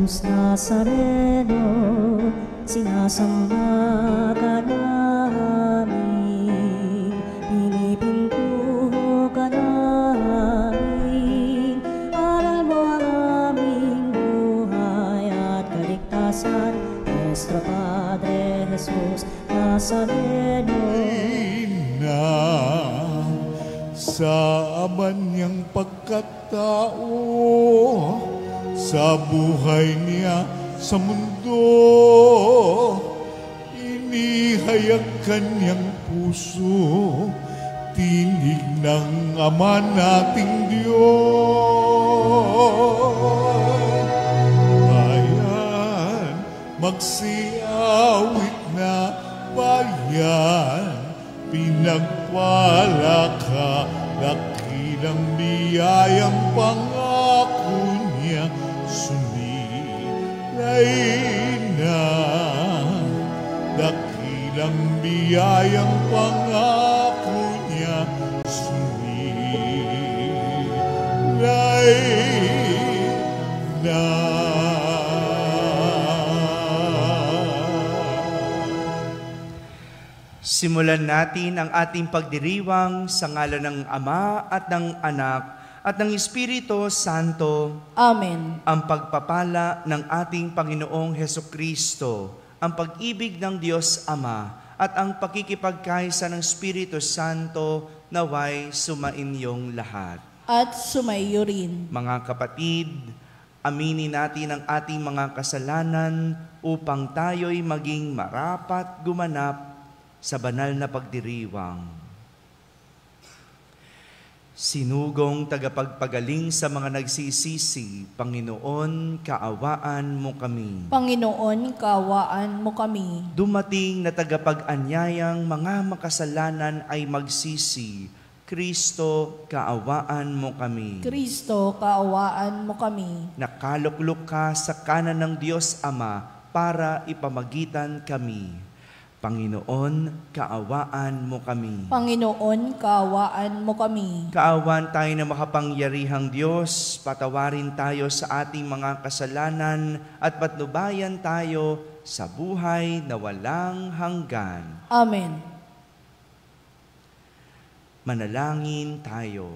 Jesus Nazareno, sinasamba ka namin, pinipinto ka namin. Aral mo ang aming buhay at kaligtasan, Nuestro Padre Jesus Nazareno. Sa aman niyang pagkatao, sa buhay niya sa mundo, inihayag kanyang puso, tinig ng Ama nating Diyos. Bayan, magsiawit na bayan, pinagpala ka, dakilang biyayang pangako niya, sumilay na. Dakilang biyayang pangako niya, sumilay na. Simulan natin ang ating pagdiriwang sa ngalan ng Ama at ng Anak at ng Espiritu Santo. Amen. Ang pagpapala ng ating Panginoong Hesukristo, ang pag-ibig ng Diyos Ama at ang pakikipagkaisa ng Espiritu Santo naway sumainyong lahat. At sumaiyo rin. Mga kapatid, aminin natin ang ating mga kasalanan upang tayo'y maging marapat gumanap sa banal na pagdiriwang. Sinugong tagapagpagaling sa mga nagsisisi, Panginoon, kaawaan mo kami. Panginoon, kaawaan mo kami. Dumating na tagapag-anyayang mga makasalanan ay magsisi, Kristo, kaawaan mo kami. Kristo, kaawaan mo kami. Nakaluklok ka sa kanan ng Diyos Ama para ipamagitan kami. Panginoon, kaawaan mo kami. Panginoon, kaawaan mo kami. Kaawaan tayo na makapangyarihang Diyos, patawarin tayo sa ating mga kasalanan at patnubayan tayo sa buhay na walang hanggan. Amen. Manalangin tayo.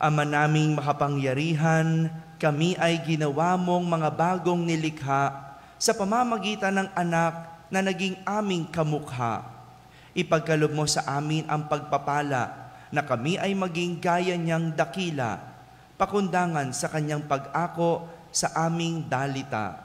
Ama naming makapangyarihan, kami ay ginawa mong mga bagong nilikha sa pamamagitan ng anak na naging aming kamukha. Ipagkaloob mo sa amin ang pagpapala na kami ay maging gaya niyang dakila, pakundangan sa kanyang pag-ako sa aming dalita.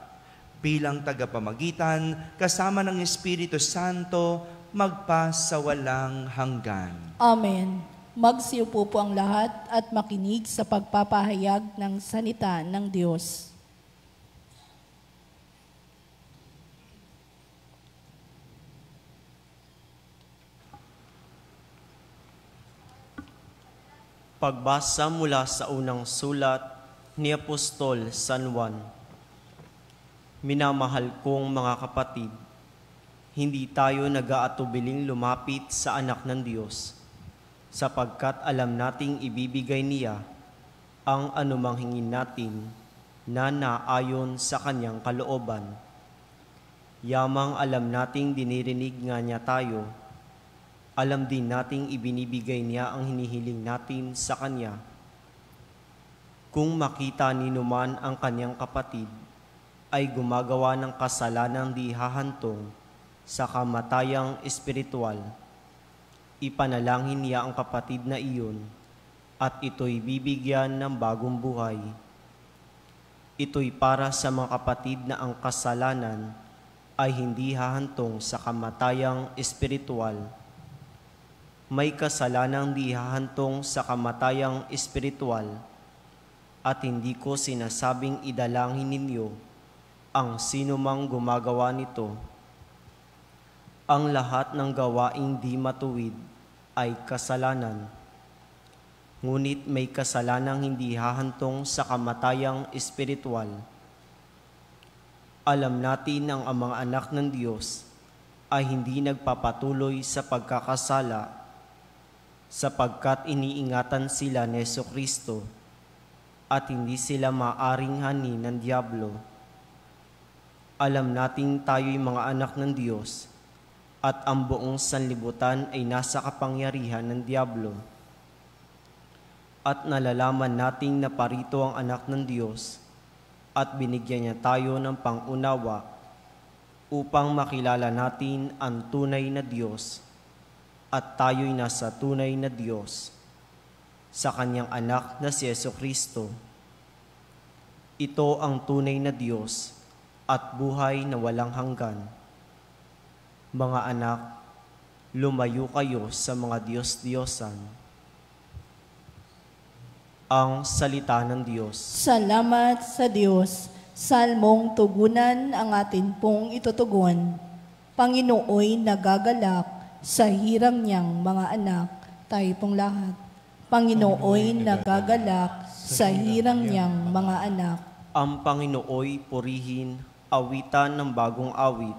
Bilang tagapamagitan, kasama ng Espiritu Santo, magpa sa walang hanggan. Amen. Magsiupo po ang lahat at makinig sa pagpapahayag ng salita ng Diyos. Pagbasa mula sa unang sulat ni Apostol San Juan. Minamahal kong mga kapatid, hindi tayo nag-aatubiling lumapit sa anak ng Diyos, sapagkat alam nating ibibigay niya ang anumang hingin natin na naayon sa kanyang kalooban. Yamang alam nating dinirinig nga niya tayo, alam din nating ibinibigay niya ang hinihiling natin sa kanya. Kung makita ni numan ang kanyang kapatid ay gumagawa ng kasalanang di hahantong sa kamatayang espiritual, ipanalangin niya ang kapatid na iyon at ito'y bibigyan ng bagong buhay. Ito'y para sa mga kapatid na ang kasalanan ay hindi hahantong sa kamatayang espiritual. May kasalanang di hahantong sa kamatayang espiritual at hindi ko sinasabing idalangin ninyo ang sinumang gumagawa nito. Ang lahat ng gawaing di matuwid ay kasalanan. Ngunit may kasalanang hindi hahantong sa kamatayang espiritual. Alam natin ang mga anak ng Diyos ay hindi nagpapatuloy sa pagkakasala sapagkat iniingatan sila ni Jesucristo. at hindi sila maaring hanin ng Diablo. Alam nating tayo'y mga anak ng Diyos at ang buong sanlibutan ay nasa kapangyarihan ng Diablo. At nalalaman nating na parito ang anak ng Diyos at binigyan niya tayo ng pangunawa upang makilala natin ang tunay na Diyos at tayo'y nasa tunay na Diyos sa kanyang anak na si Jesucristo. Ito ang tunay na Diyos at buhay na walang hanggan. Mga anak, lumayo kayo sa mga Diyos-Diyosan. Ang salita ng Diyos. Salamat sa Diyos. Salmong tugunan ang atin pong itutugon. Panginooy nagagalak sa hirang niyang mga anak. Tayo pong lahat. Panginooy nagagalak sa hirang niyang mga anak. Ang Panginooy purihin, awitan ng bagong awit.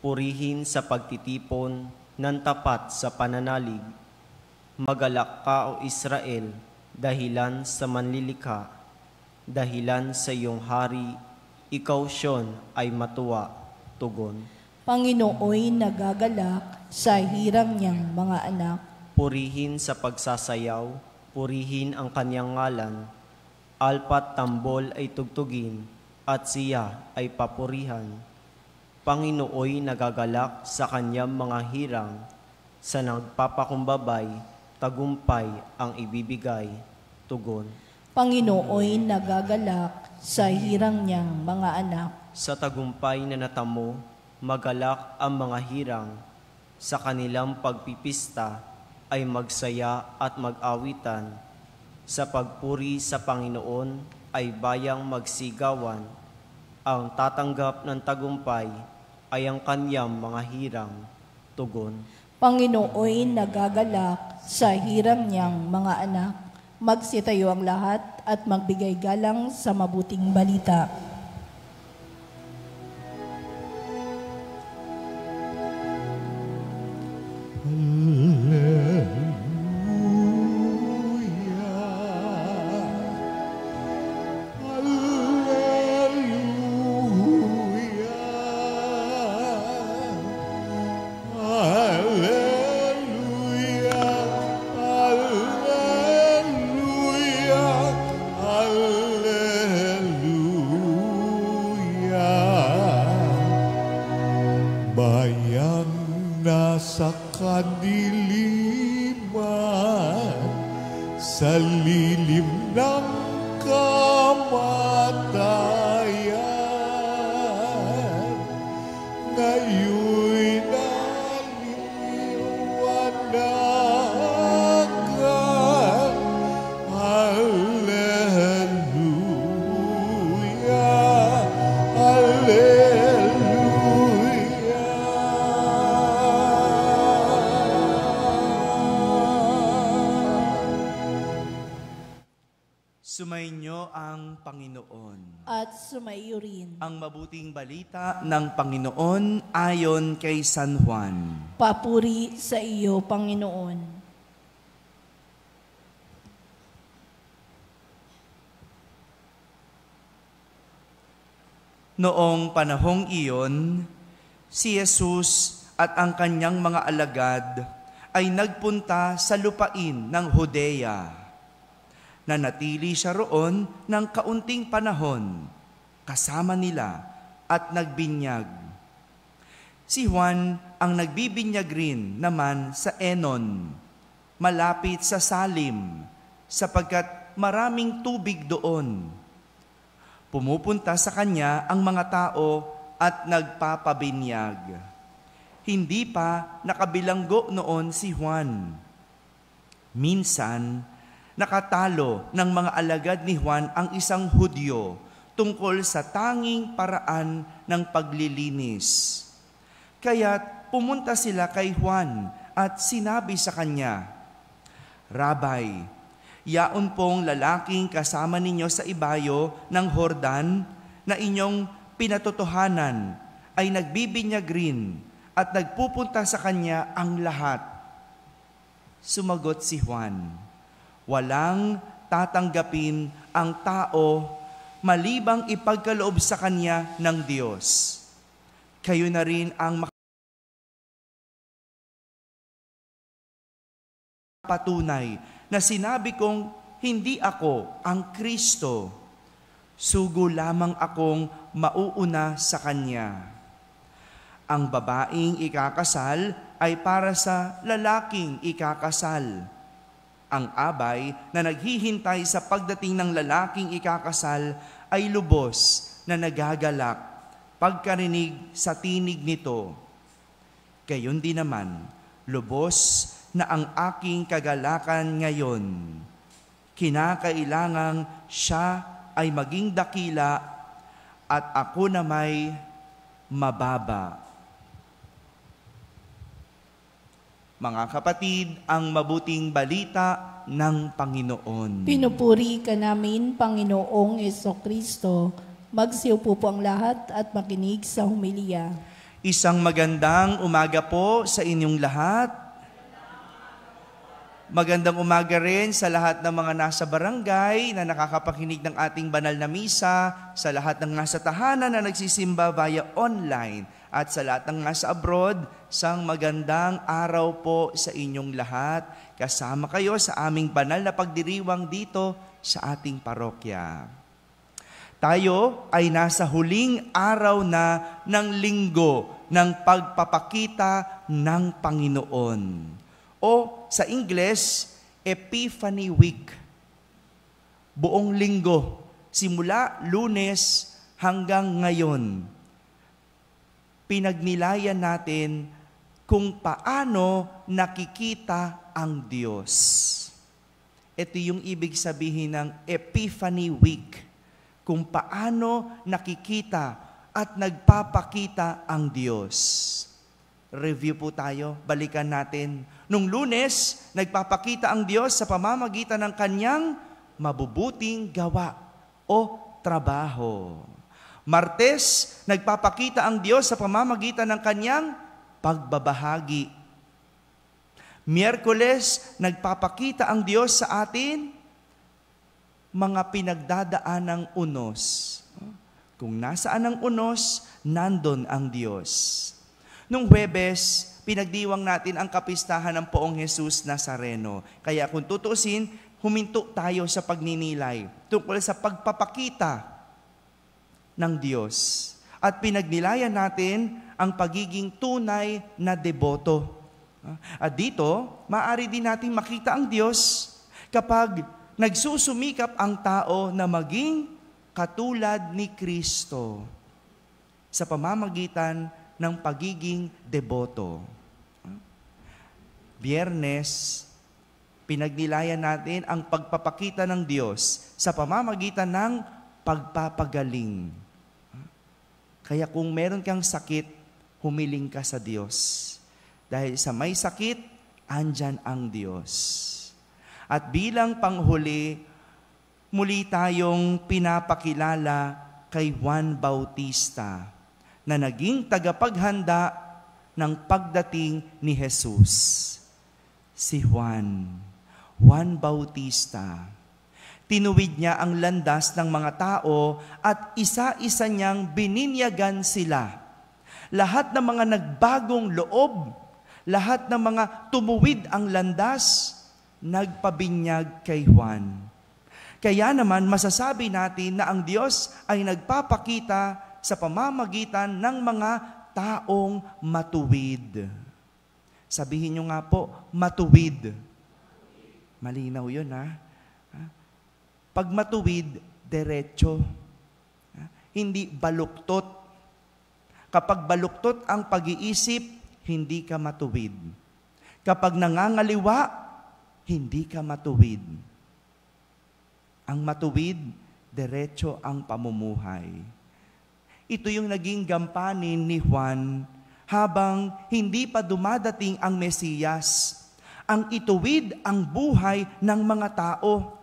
Purihin sa pagtitipon ng tapat sa pananalig. Magalak ka o Israel, dahilan sa manlilikha. Dahilan sa iyong hari, ikaw Siyon ay matuwa, tugon. Panginooy nagagalak sa hirang niyang mga anak. Purihin sa pagsasayaw, purihin ang kanyang ngalan. Alpat tambol ay tugtugin, at siya ay papurihan. Panginooy nagagalak sa kanyang mga hirang, sa nagpapakumbabay, tagumpay ang ibibigay, tugon. Panginooy nagagalak sa hirang niyang mga anak. Sa tagumpay na natamo, magalak ang mga hirang. Sa kanilang pagpipista ay magsaya at mag-awitan. Sa pagpuri sa Panginoon ay bayang magsigawan. Ang tatanggap ng tagumpay ay ang kanyang mga hirang, tugon. Panginooy nagagalak sa hirang niyang mga anak. Magsitayo ang lahat at magbigay galang sa mabuting balita. Bayang nasa kadiliman, sa lilim ng kamatayan, ngayon'y naliwanagan. Hallelujah, Sumainyo ang Panginoon. At sumaiyo rin. Ang mabuting balita ng Panginoon ayon kay San Juan. Papuri sa iyo, Panginoon. Noong panahong iyon, si Jesus at ang kanyang mga alagad ay nagpunta sa lupain ng Judea. Nanatili siya roon ng kaunting panahon, kasama nila at nagbinyag. Si Juan ang nagbibinyag rin naman sa Enon, malapit sa Salim, sapagkat maraming tubig doon. Pumupunta sa kanya ang mga tao at nagpapabinyag. Hindi pa nakabilanggo noon si Juan. Minsan, nakatalo ng mga alagad ni Juan ang isang Hudyo tungkol sa tanging paraan ng paglilinis. Kaya't pumunta sila kay Juan at sinabi sa kanya, Rabay, yaon pong lalaking kasama ninyo sa ibayo ng Jordan na inyong pinatotohanan ay nagbibinyag rin at nagpupunta sa kanya ang lahat. Sumagot si Juan, walang tatanggapin ang tao malibang ipagkaloob sa kanya ng Diyos. Kayo na rin ang patunay na sinabi kong hindi ako ang Kristo, sugo lamang akong mauuna sa Kanya. Ang babaeng ikakasal ay para sa lalaking ikakasal. Ang abay na naghihintay sa pagdating ng lalaking ikakasal ay lubos na nagagalak pagkarinig sa tinig nito. Gayon din naman, lubos na ang aking kagalakan ngayon. Kinakailangang siya ay maging dakila at ako na may mababa. Mga kapatid, ang mabuting balita ng Panginoon. Pinupuri ka namin, Panginoong Jesucristo. Magsiupo po ang lahat at makinig sa humilya. Isang magandang umaga po sa inyong lahat. Magandang umaga rin sa lahat ng mga nasa barangay na nakakapakinig ng ating banal na misa, sa lahat ng nasa tahanan na nagsisimba via online, at sa lahat ng nasa abroad, sang magandang araw po sa inyong lahat. Kasama kayo sa aming banal na pagdiriwang dito sa ating parokya. Tayo ay nasa huling araw na ng linggo ng pagpapakita ng Panginoon. O sa Ingles, Epiphany Week. Buong linggo, simula Lunes hanggang ngayon, pinagnilayan natin kung paano nakikita ang Diyos. Ito yung ibig sabihin ng Epiphany Week. Kung paano nakikita at nagpapakita ang Diyos. Review po tayo, balikan natin. Nung Lunes, nagpapakita ang Diyos sa pamamagitan ng kanyang mabubuting gawa o trabaho. Martes, nagpapakita ang Diyos sa pamamagitan ng kanyang pagbabahagi. Miyerkules, nagpapakita ang Diyos sa atin mga pinagdadaan ng unos. Kung nasaan ang unos, nandun ang Diyos. Nung Huwebes, pinagdiwang natin ang kapistahan ng Poong Jesus Nazareno. Kaya kung tutusin, huminto tayo sa pagninilay tungkol sa pagpapakita ng Diyos. At pinagnilayan natin ang pagiging tunay na deboto. At dito, maaari din natin makita ang Diyos kapag nagsusumikap ang tao na maging katulad ni Kristo sa pamamagitan ng pagiging deboto. Biyernes, pinagnilayan natin ang pagpapakita ng Diyos sa pamamagitan ng pagpapagaling. Kaya kung meron kang sakit, humiling ka sa Diyos. Dahil sa may sakit, andyan ang Diyos. At bilang panghuli, muli tayong pinapakilala kay Juan Bautista na naging tagapaghanda ng pagdating ni Jesus. Si Juan Bautista. Tinuwid niya ang landas ng mga tao at isa-isa niyang bininyagan sila. Lahat ng mga nagbagong loob, lahat ng mga tumuwid ang landas, nagpabinyag kay Juan. Kaya naman masasabi natin na ang Diyos ay nagpapakita sa pamamagitan ng mga taong matuwid. Sabihin nyo nga po, matuwid. Malinaw yun, ha? Pag matuwid, diretso. Hindi baluktot. Kapag baluktot ang pag-iisip, hindi ka matuwid. Kapag nangangaliwa, hindi ka matuwid. Ang matuwid, diretso ang pamumuhay. Ito yung naging gampanin ni Juan habang hindi pa dumadating ang Mesiyas. Ang ituwid ang buhay ng mga tao.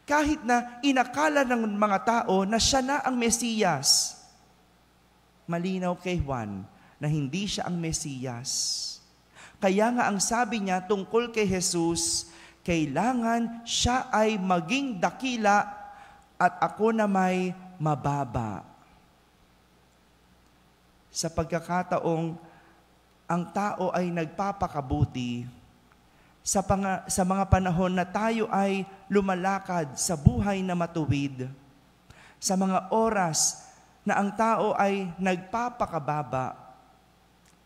Kahit na inakala ng mga tao na siya na ang Mesiyas, malinaw kay Juan na hindi siya ang Mesiyas. Kaya nga ang sabi niya tungkol kay Jesus, kailangan siya ay maging dakila at ako na may mababa. Sa pagkakataong ang tao ay nagpapakabuti, sa mga panahon na tayo ay lumalakad sa buhay na matuwid, sa mga oras na ang tao ay nagpapakababa,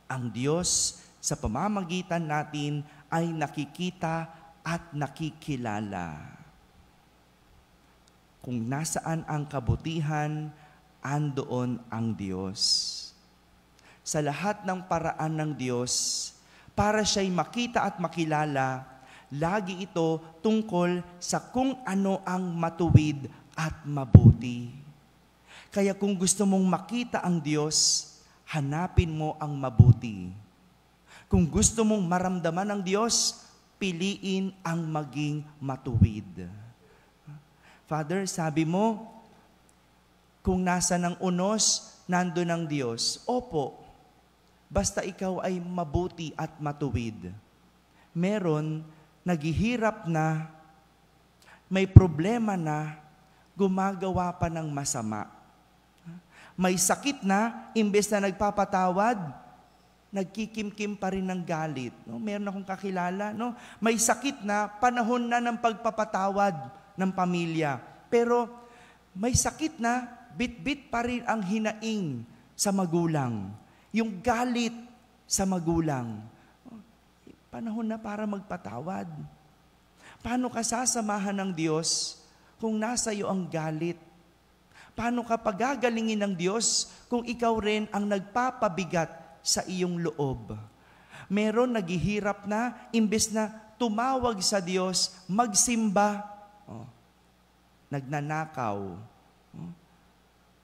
ang Diyos sa pamamagitan natin ay nakikita at nakikilala. Kung nasaan ang kabutihan, andoon ang Diyos. Sa lahat ng paraan ng Diyos, para siya'y makita at makilala, lagi ito tungkol sa kung ano ang matuwid at mabuti. Kaya kung gusto mong makita ang Diyos, hanapin mo ang mabuti. Kung gusto mong maramdaman ang Diyos, piliin ang maging matuwid. Father, sabi mo, kung nasa ng unos, nandun ang Diyos. Opo, basta ikaw ay mabuti at matuwid. Meron, naghihirap na, may problema na, gumagawa pa ng masama. May sakit na, imbes na nagpapatawad, nagkikimkim pa rin ng galit. No? Meron akong kakilala, no? May sakit na, panahon na ng pagpapatawad ng pamilya. Pero may sakit na, bit-bit pa rin ang hinaing sa magulang. Yung galit sa magulang. Panahon na para magpatawad. Paano ka sasamahan ng Diyos kung nasa iyo ang galit? Paano ka pagagalingin ng Diyos kung ikaw rin ang nagpapabigat sa iyong loob? Meron naghihirap na, imbes na tumawag sa Diyos, magsimba, nagnanakaw.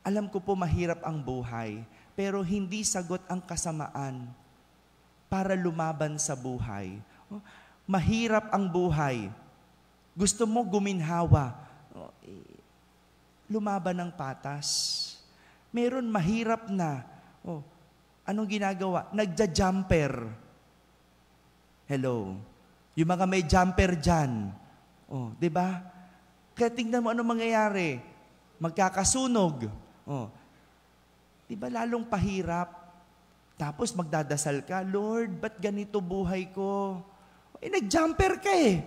Alam ko po mahirap ang buhay, pero hindi sagot ang kasamaan para lumaban sa buhay. Mahirap ang buhay. Gusto mo guminhawa. Lumaban ng patas. Meron mahirap na. Anong ginagawa? Nagja-jumper. Hello. Yung mga may jumper dyan. Di ba? Kaya tingnan mo anong mangyayari. Magkakasunog. Di ba lalong pahirap? Tapos magdadasal ka, Lord, ba't ganito buhay ko? Nag-jumper ka eh.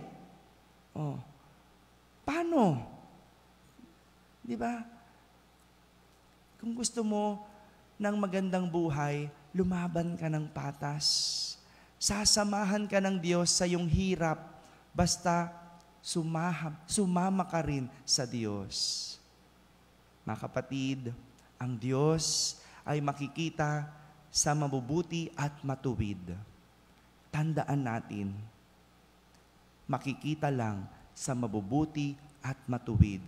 Paano? Di ba? Kung gusto mo ng magandang buhay, lumaban ka ng patas. Sasamahan ka ng Diyos sa iyong hirap, basta sumama ka rin sa Diyos. Mga kapatid, ang Diyos ay makikita sa mabubuti at matuwid. Tandaan natin, makikita lang sa mabubuti at matuwid.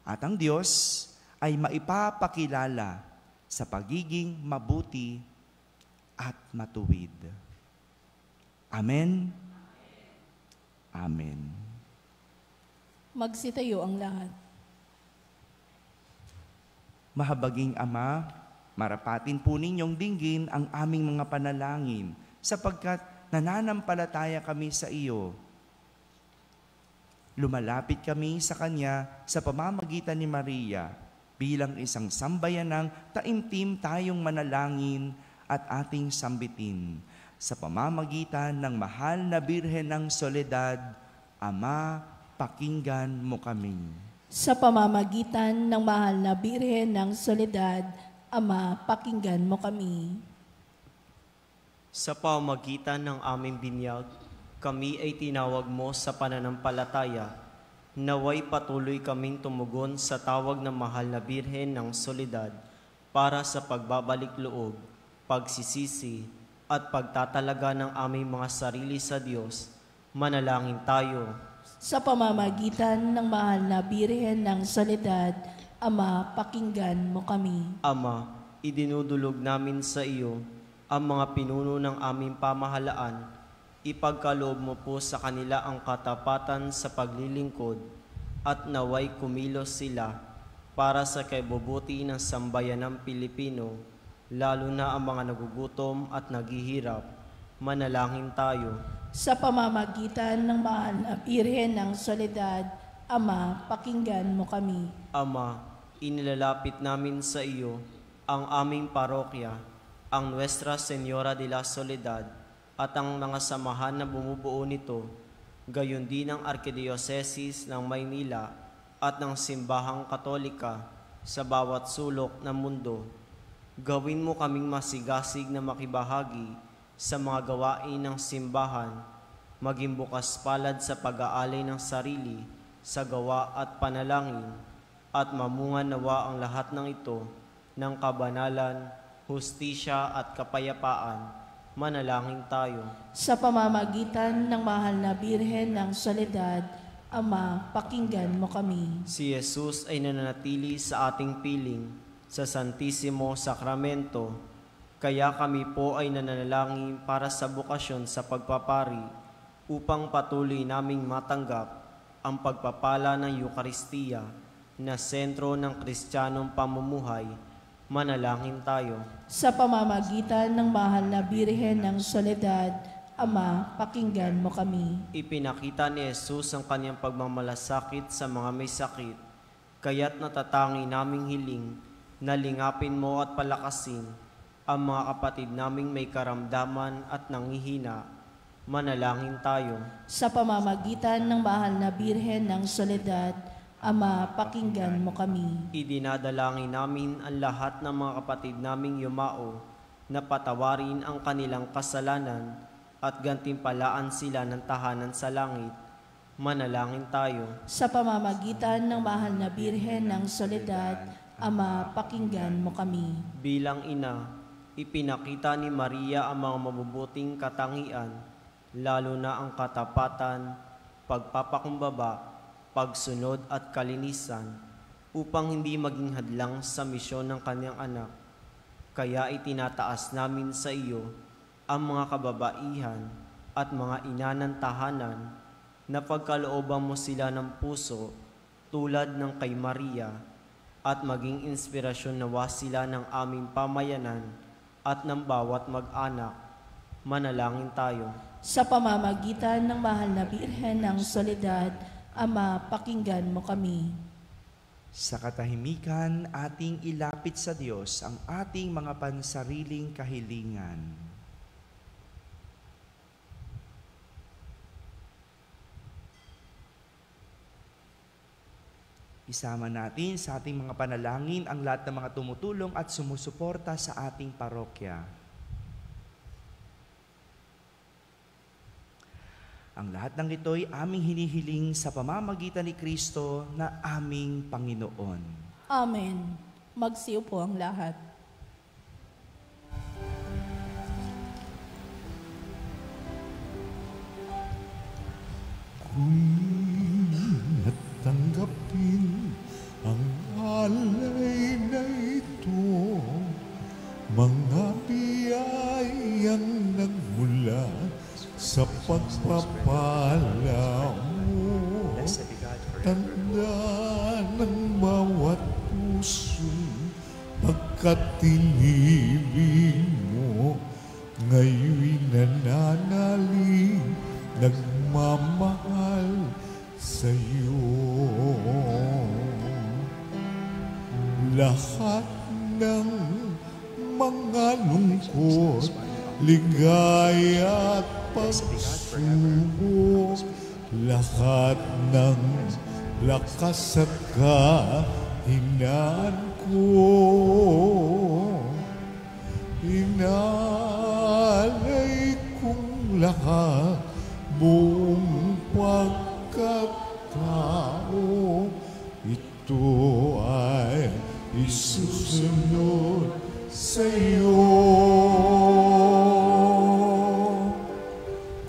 At ang Diyos ay maipapakilala sa pagiging mabuti at matuwid. Amen? Amen. Magsitayo ang lahat. Mahabaging Ama, marapatin po ninyong dinggin ang aming mga panalangin sapagkat nananampalataya kami sa iyo. Lumalapit kami sa Kanya sa pamamagitan ni Maria bilang isang sambayanang taimtim tayong manalangin at ating sambitin. Sa pamamagitan ng mahal na Birhen ng Soledad, Ama, pakinggan mo kami. Sa pamamagitan ng mahal na Birhen ng Soledad, Ama, pakinggan mo kami. Sa pamamagitan ng aming binyag, kami ay tinawag mo sa pananampalataya. Naway patuloy kaming tumugon sa tawag ng mahal na Birhen ng Soledad para sa pagbabalik loob, pagsisisi, at pagtatalaga ng aming mga sarili sa Diyos. Manalangin tayo. Sa pamamagitan ng mahal na Birhen ng Soledad, Ama, pakinggan mo kami. Ama, idinudulog namin sa iyo ang mga pinuno ng aming pamahalaan. Ipagkaloob mo po sa kanila ang katapatan sa paglilingkod at naway kumilos sila para sa kaibubuti ng sambayanang Pilipino, lalo na ang mga nagugutom at naghihirap. Manalangin tayo. Sa pamamagitan ng mahal na Birhen ng Soledad, Ama, pakinggan mo kami. Ama, inilalapit namin sa iyo ang aming parokya, ang Nuestra Señora de la Soledad at ang mga samahan na bumubuo nito, gayon din ang Arkidiyosesis ng Maynila at ng Simbahang Katolika sa bawat sulok ng mundo. Gawin mo kaming masigasig na makibahagi sa mga gawain ng simbahan, maging bukas palad sa pag-aalay ng sarili sa gawa at panalangin, at mamunga nawa ang lahat ng ito ng kabanalan, hustisya at kapayapaan. Manalangin tayo. Sa pamamagitan ng mahal na Birhen ng Soledad, Ama, pakinggan mo kami. Si Jesus ay nananatili sa ating piling sa Santisimo Sakramento, kaya kami po ay nananalangin para sa bukasyon sa pagpapari upang patuloy naming matanggap ang pagpapala ng Eukaristiya na sentro ng Kristiyanong pamumuhay. Manalangin tayo. Sa pamamagitan ng mahal na Birhen ng Soledad, Ama, pakinggan mo kami. Ipinakita ni Jesus ang kanyang pagmamalasakit sa mga may sakit, kaya't natatangi naming hiling na lingapin mo at palakasin ang mga kapatid naming may karamdaman at nanghihina. Manalangin tayo. Sa pamamagitan ng mahal na Birhen ng Soledad, Ama, pakinggan mo kami. Idinadalangin namin ang lahat ng mga kapatid naming yumao na patawarin ang kanilang kasalanan at gantimpalaan sila ng tahanan sa langit. Manalangin tayo. Sa pamamagitan ng mahal na Birhen ng Soledad, Ama, pakinggan mo kami. Bilang ina, ipinakita ni Maria ang mga mabubuting katangian, lalo na ang katapatan, pagpapakumbaba, pagsunod at kalinisan, upang hindi maging hadlang sa misyon ng kanyang anak. Kaya itinataas namin sa iyo ang mga kababaihan at mga ina ng tahanan, na pagkalooban mo sila ng puso tulad ng kay Maria, at maging inspirasyon nawa sila ng aming pamayanan at ng bawat mag-anak. Manalangin tayo. Sa pamamagitan ng mahal na Birhen ng Soledad, Ama, pakinggan mo kami. Sa katahimikan, ating ilapit sa Diyos ang ating mga pansariling kahilingan. Isama natin sa ating mga panalangin ang lahat ng mga tumutulong at sumusuporta sa ating parokya. Ang lahat ng ito'y aming hinihiling sa pamamagitan ni Kristo na aming Panginoon. Amen. Magsiupo ang lahat. At tanggapin ang alay na ito, mga biyayang nagmula sa pagpapala mo. Tanda ng bawat puso pagkat tinibig mo, ngayon'y nananalig, nagmamahal sa'yo. Lahat ng mga lungkot, ligaya at pagsubok, lahat ng lakas at kahinaan ko, inalay kong lahat, buong pagkatao, ito ay isusunod sa'yo.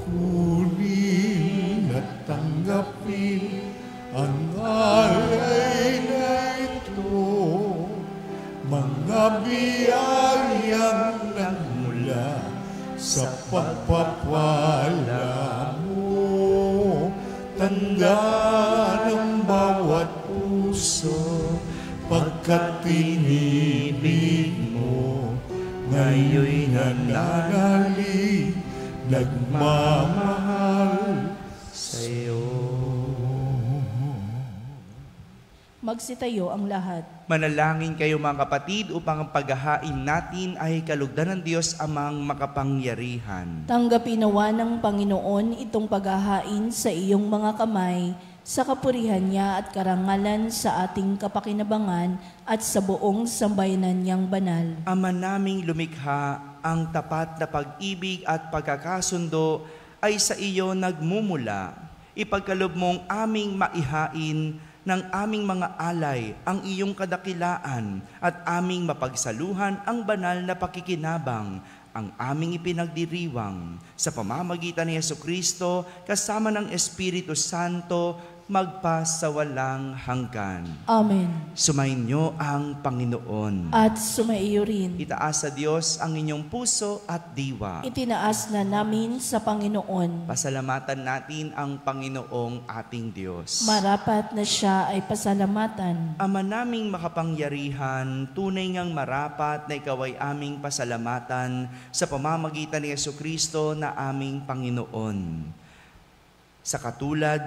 Kunin at tanggapin ang alay na ito, mga biyayang nagmula sa pagpapala mo. Tanda ng bawat puso pagkat tinibig mo, ngayon'y nananalig, nagmamahal sa'yo. Magsitayo ang lahat. Manalangin kayo mga kapatid upang ang paghahain natin ay kalugdan ng Diyos Amang makapangyarihan. Tanggapin nawa ng Panginoon itong paghahain sa iyong mga kamay, sa kapurihan niya at karangalan sa ating kapakinabangan at sa buong sambayanan niyang banal. Ama naming lumikha, ang tapat na pag-ibig at pagkakasundo ay sa iyo nagmumula. Ipagkaloob mong aming maihain ng aming mga alay ang iyong kadakilaan at aming mapagsaluhan ang banal na pakikinabang, ang aming ipinagdiriwang sa pamamagitan ni Jesucristo kasama ng Espiritu Santo magpa sa walang hanggan. Amen. Sumainyo ang Panginoon. At sumaiyo rin. Itaas sa Diyos ang inyong puso at diwa. Itinaas na namin sa Panginoon. Pasalamatan natin ang Panginoong ating Diyos. Marapat na siya ay pasalamatan. Ama naming makapangyarihan, tunay ngang marapat na ikaw ay aming pasalamatan sa pamamagitan ni Jesucristo na aming Panginoon. Sa katulad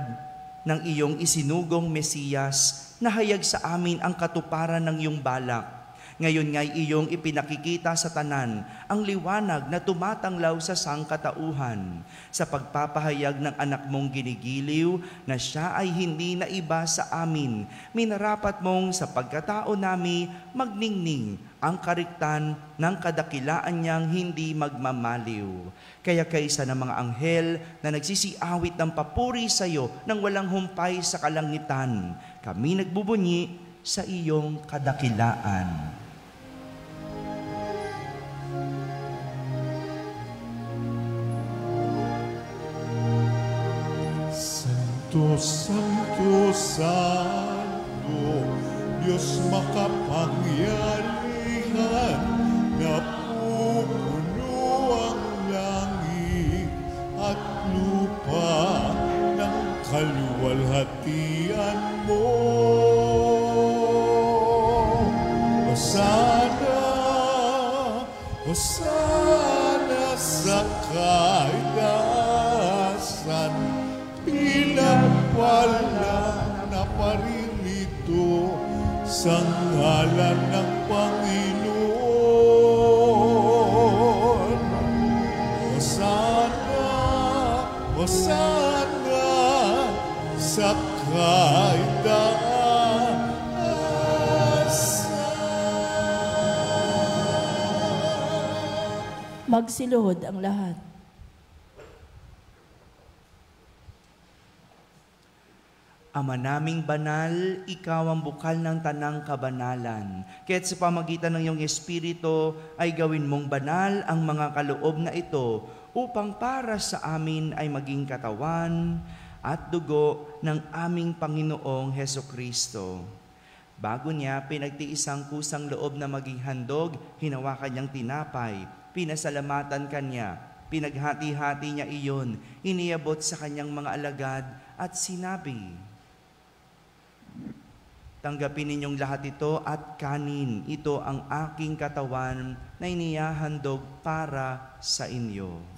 ng iyong isinugong Mesiyas, nahayag sa amin ang katuparan ng iyong balak. Ngayon nga'y iyong ipinakikita sa tanan ang liwanag na tumatanglaw sa sangkatauhan sa pagpapahayag ng anak mong ginigiliw na siya ay hindi na iba sa amin. Minarapat mong sa pagkatao nami magningning ang kariktan ng kadakilaan niyang hindi magmamaliw. Kaya kaysa ng mga anghel na nagsisiawit ng papuri sa iyo nang walang humpay sa kalangitan, kami nagbubunyi sa iyong kadakilaan. Santo, Santo, Santo, Diyos makapangyarihan, napupuno ang langit at lupa ng kaluwalhatian mo. Hosana, Hosana sa kaitaasan, pinagpala na paririto sa ngalan ng Panginoon. Hosana, Hosana sa kaitaasan. Magsiluhod ang lahat. Ama naming banal, ikaw ang bukal ng tanang kabanalan. Kaya't sa pamagitan ng iyong Espiritu ay gawin mong banal ang mga kaloob na ito upang para sa amin ay maging katawan at dugo ng aming Panginoong Hesukristo. Bago niya pinagtiisang kusang loob na maging handog, hinawakan niyang tinapay, pinasalamatan kanya, pinaghati-hati niya iyon, iniabot sa kanyang mga alagad at sinabi, tanggapin ninyong lahat ito at kanin. Ito ang aking katawan na inihahandog para sa inyo.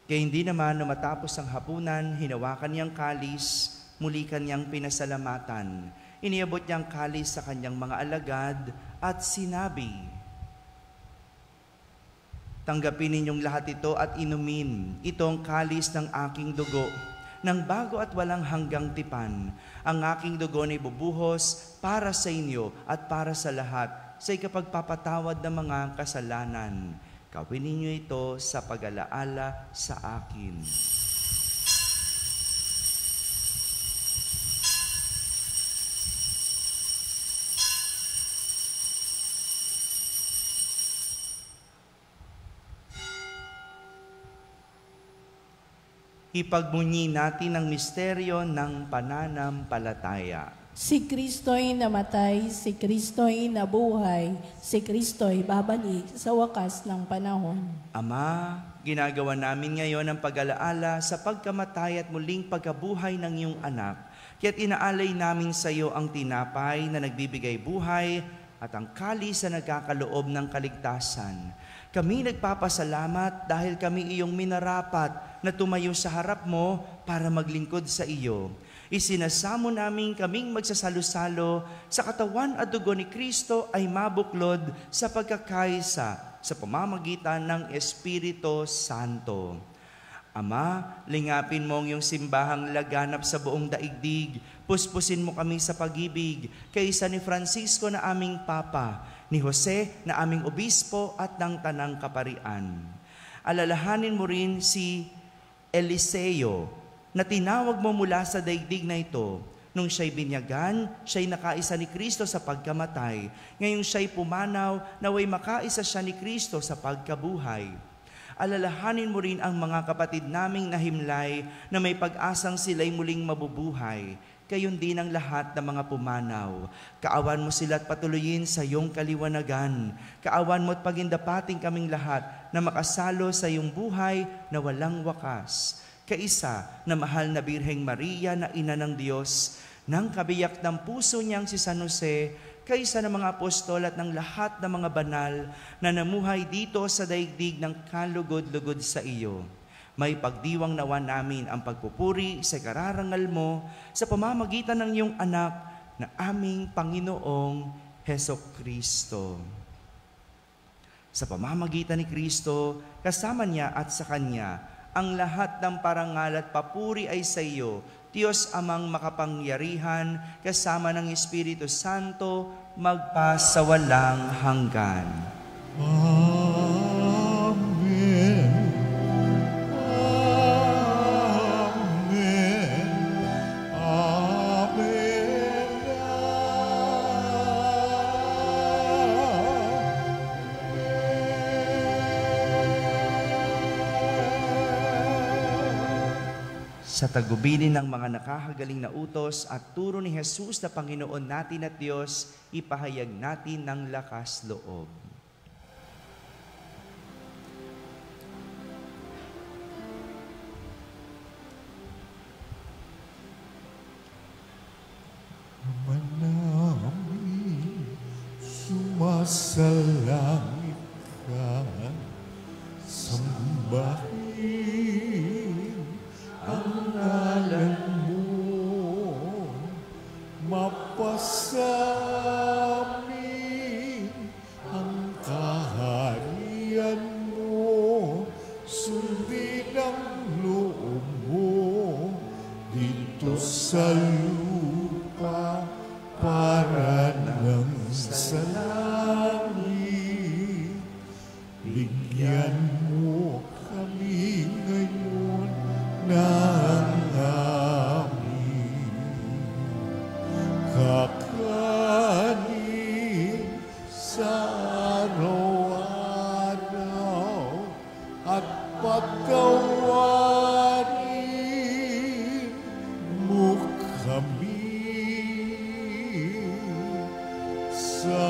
Kaya hindi naman na matapos ang hapunan, hinawakan niyang kalis, muli kanyang pinasalamatan. Iniabot niyang kalis sa kanyang mga alagad at sinabi, tanggapin ninyong lahat ito at inumin. Itong kalis ng aking dugo, ng bago at walang hanggang tipan. Ang aking dugo na ibubuhos para sa inyo at para sa lahat sa ikapagpapatawad ng mga kasalanan. Gawin ninyo ito sa pag-alaala sa akin. Ipagmunyi natin ang misteryo ng pananampalataya. Si Kristo'y namatay, si Kristo'y nabuhay, si Kristo'y babalik sa wakas ng panahon. Ama, ginagawa namin ngayon ang pag-alaala sa pagkamatay at muling pagkabuhay ng iyong anak. Kaya't inaalay namin sa iyo ang tinapay na nagbibigay buhay at ang kalis na nagkakaloob ng kaligtasan. Kami nagpapasalamat dahil kami iyong minarapat na tumayo sa harap mo para maglingkod sa iyo. Isinasamo namin kaming magsasalo-salo sa katawan at dugo ni Kristo ay mabuklod sa pagkakaisa sa pamamagitan ng Espiritu Santo. Ama, lingapin mo ang iyong simbahang laganap sa buong daigdig. Puspusin mo kami sa pag-ibig, kaysa ni Francisco na aming Papa, ni Jose na aming Obispo at ng Tanang Kaparian. Alalahanin mo rin si Eliseo, na tinawag mo mula sa daigdig na ito. Nung siya'y binyagan, siya'y nakaisa ni Kristo sa pagkamatay. Ngayong siya'y pumanaw, naway makaisa siya ni Kristo sa pagkabuhay. Alalahanin mo rin ang mga kapatid naming nahimlay na may pag-asang sila'y muling mabubuhay. Gayon din ang lahat ng mga pumanaw. Kaawan mo sila at patuloyin sa iyong kaliwanagan. Kaawan mo at pagindapating kaming lahat na makasalo sa iyong buhay na walang wakas. Kaisa na mahal na Birheng Maria na ina ng Diyos, ng kabiyak ng puso niyang si San Jose, kaysa ng mga apostol at ng lahat ng mga banal na namuhay dito sa daigdig ng kalugod-lugod sa iyo. May pagdiwang nawa namin ang pagpupuri sa kararangal mo sa pamamagitan ng iyong anak na aming Panginoong Hesukristo. Sa pamamagitan ni Kristo, kasama niya at sa Kanya, ang lahat ng parangal at papuri ay sa iyo, Diyos Amang makapangyarihan, kasama ng Espiritu Santo, magpasawalang hanggan. Amen. Amen. Amen. Sa tagubilin ng mga nakahagaling na utos at turo ni Jesus na Panginoon natin at Diyos, ipahayag natin ng lakas loob. Ama namin, sumasalangit ka, sambahin ang ngalan mo, mapasamin ang kaharian mo, sundin ang loob mo dito sa lupa para nang sa langit. Bigyan mo kami ngayon ng aming kakanin sa araw-araw at patawarin mo kami sa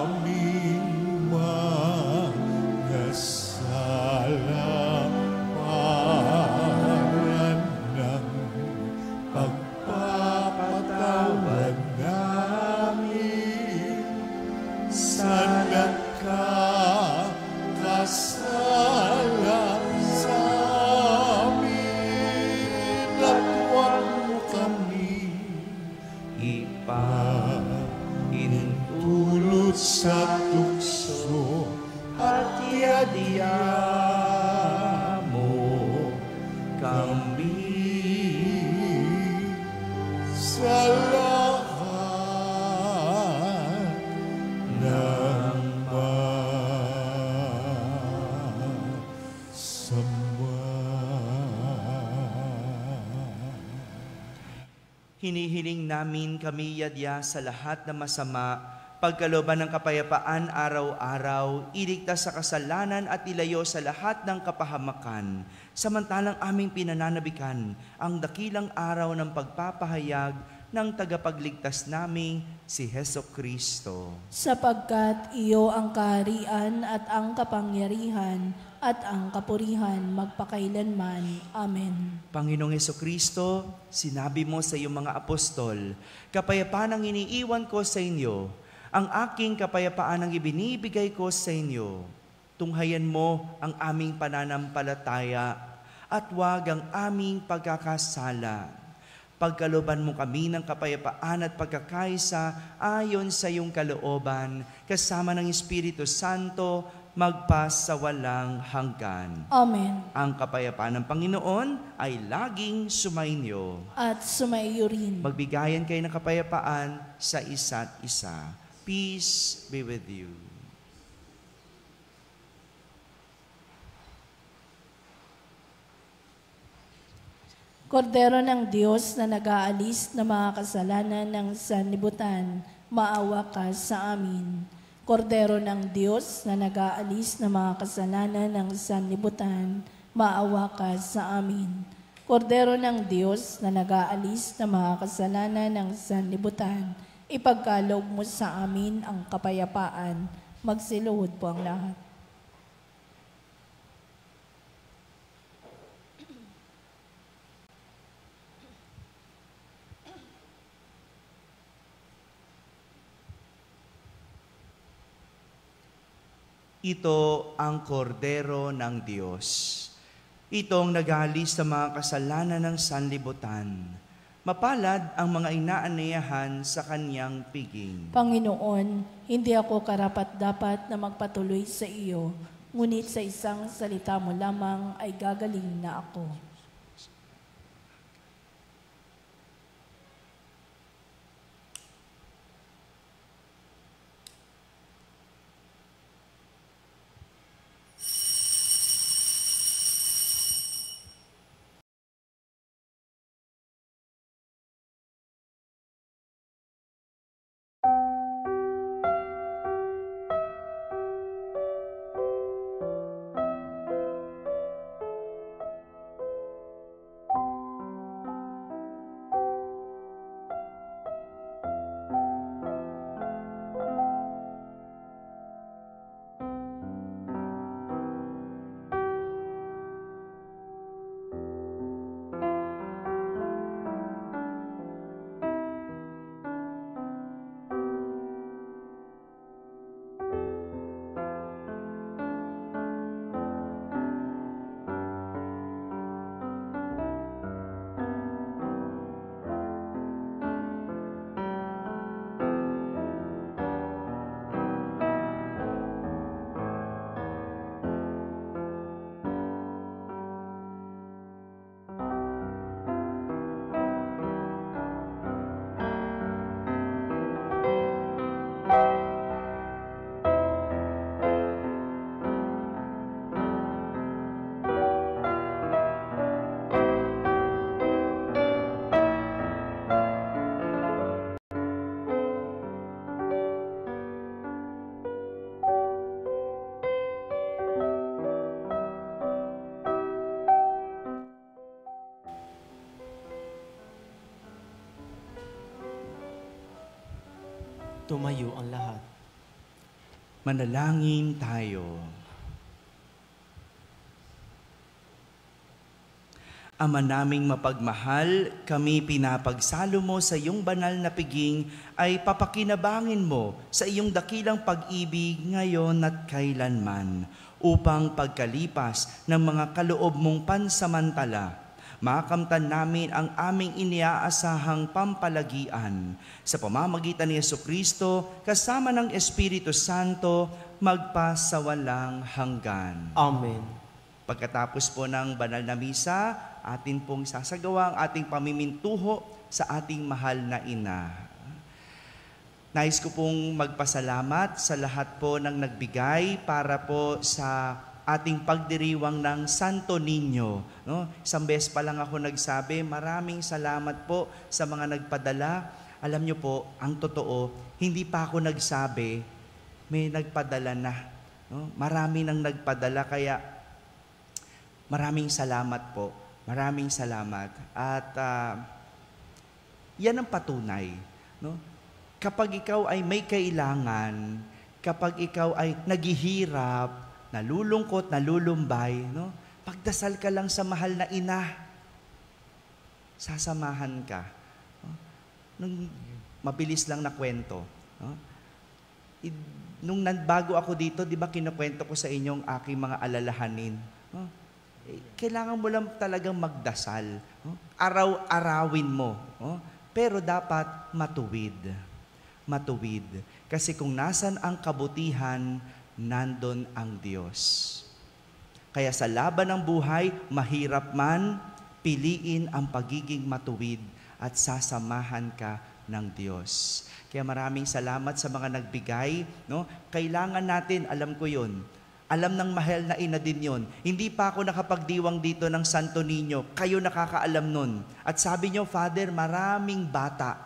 aming mga sala para ng pagpapatawad namin sa nakakasala sa amin at huwag mo kami ipahintulot sa tukso at iadya mo kami sa lahat ng masama. Hinihiling namin kami yadya sa lahat ng masama, pagkalooban ng kapayapaan araw-araw, iligtas sa kasalanan at ilayo sa lahat ng kapahamakan, samantalang aming pinananabikan ang dakilang araw ng pagpapahayag ng tagapagligtas naming si Heso Kristo. Sapagkat iyo ang kaharian at ang kapangyarihan at ang kapurihan magpakailanman. Amen. Panginoong Heso Kristo, sinabi mo sa iyong mga apostol, kapayapaan ang iniiwan ko sa inyo, ang aking kapayapaan ang ibinibigay ko sa inyo. Tunghayan mo ang aming pananampalataya at huwag ang aming pagkakasala. Pagkalooban mo kami ng kapayapaan at pagkakaisa ayon sa iyong kalooban, kasama ng Espiritu Santo, magpasawalang hanggan. Amen. Ang kapayapaan ng Panginoon ay laging sumainyo. At sumaiyo rin. Magbigayan kayo ng kapayapaan sa isa't isa. Peace be with you. Kordero ng Diyos na nag-aalis ng mga kasalanan ng sanlibutan, maawa ka sa amin. Kordero ng Diyos na nag-aalis ng mga kasalanan ng sanlibutan, maawa ka sa amin. Kordero ng Diyos na nag-aalis ng mga kasalanan ng sanlibutan, ipagkaloob mo sa amin ang kapayapaan. Magsiluhod po ang lahat. Ito ang kordero ng Diyos. Itong nag-aalis sa mga kasalanan ng sanlibutan. Mapalad ang mga inaanayahan sa kanyang piging. Panginoon, hindi ako karapat-dapat na magpatuloy sa iyo, ngunit sa isang salita mo lamang ay gagaling na ako. Tumayo ang lahat. Manalangin tayo. Ama naming mapagmahal, kami pinapagsalo mo sa iyong banal na piging ay papakinabangin mo sa iyong dakilang pag-ibig ngayon at kailanman upang pagkalipas ng mga kaloob mong pansamantala, makamtan namin ang aming iniaasahang pampalagian sa pamamagitan ni Jesucristo kasama ng Espiritu Santo magpasawalang hanggan. Amen. Pagkatapos po ng banal na misa, atin pong sasagawa ang ating pamimintuho sa ating mahal na ina. Nais ko pong magpasalamat sa lahat po ng nagbigay para po sa ating pagdiriwang ng Santo Niño. No? Isang beses pa lang ako nagsabi, maraming salamat po sa mga nagpadala. Alam niyo po, ang totoo, hindi pa ako nagsabi, may nagpadala na. No? Marami nang nagpadala, kaya maraming salamat po. Maraming salamat. At Yan ang patunay. No? Kapag ikaw ay may kailangan, kapag ikaw ay naghihirap, nalulungkot, nalulumbay, no? Pagdasal ka lang sa mahal na ina, sasamahan ka. No? Nung mabilis lang na kwento. No? Nung bago ako dito, di ba kinukwento ko sa inyong aking mga alalahanin. No? Kailangan mo lang talagang magdasal. No? Araw-arawin mo. No? Pero dapat matuwid. Matuwid. Kasi kung nasan ang kabutihan, nandun ang Diyos. Kaya sa laban ng buhay, mahirap man, piliin ang pagiging matuwid at sasamahan ka ng Diyos. Kaya maraming salamat sa mga nagbigay. No? Kailangan natin, alam ko yun, alam ng mahal na ina din yun. Hindi pa ako nakapagdiwang dito ng Santo Niño. Kayo nakakaalam nun. At sabi niyo, Father, maraming bata.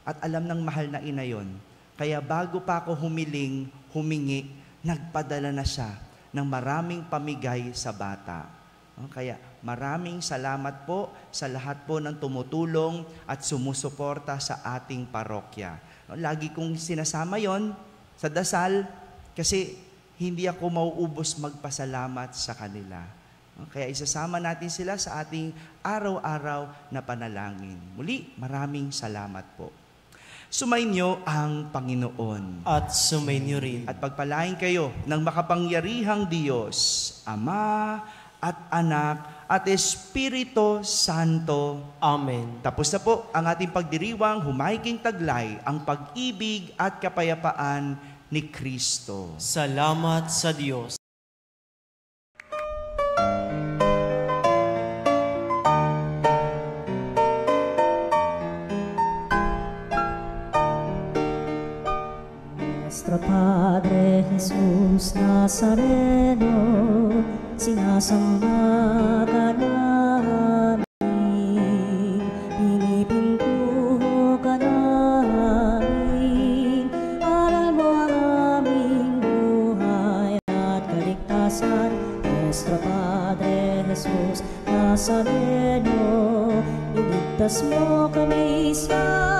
At alam ng mahal na ina yon. Kaya bago pa ako humingi, nagpadala na siya ng maraming pamigay sa bata. Kaya maraming salamat po sa lahat po ng tumutulong at sumusuporta sa ating parokya. Lagi kong sinasama yon sa dasal kasi hindi ako mauubos magpasalamat sa kanila. Kaya isasama natin sila sa ating araw-araw na panalangin. Muli, maraming salamat po. Sumainyo ang Panginoon. At sumainyo rin. At pagpalain kayo ng makapangyarihang Diyos, Ama at Anak at Espiritu Santo. Amen. Tapos na po ang ating pagdiriwang, humaiking taglay ang pag-ibig at kapayapaan ni Kristo. Salamat sa Diyos. Nuestro Padre Jesus Nazareno, sinasamba ka namin, pinipintuho ka namin, aral mo ang aming buhay at kaligtasan. Nuestro Padre Jesus Nazareno, iligtas mo kami sa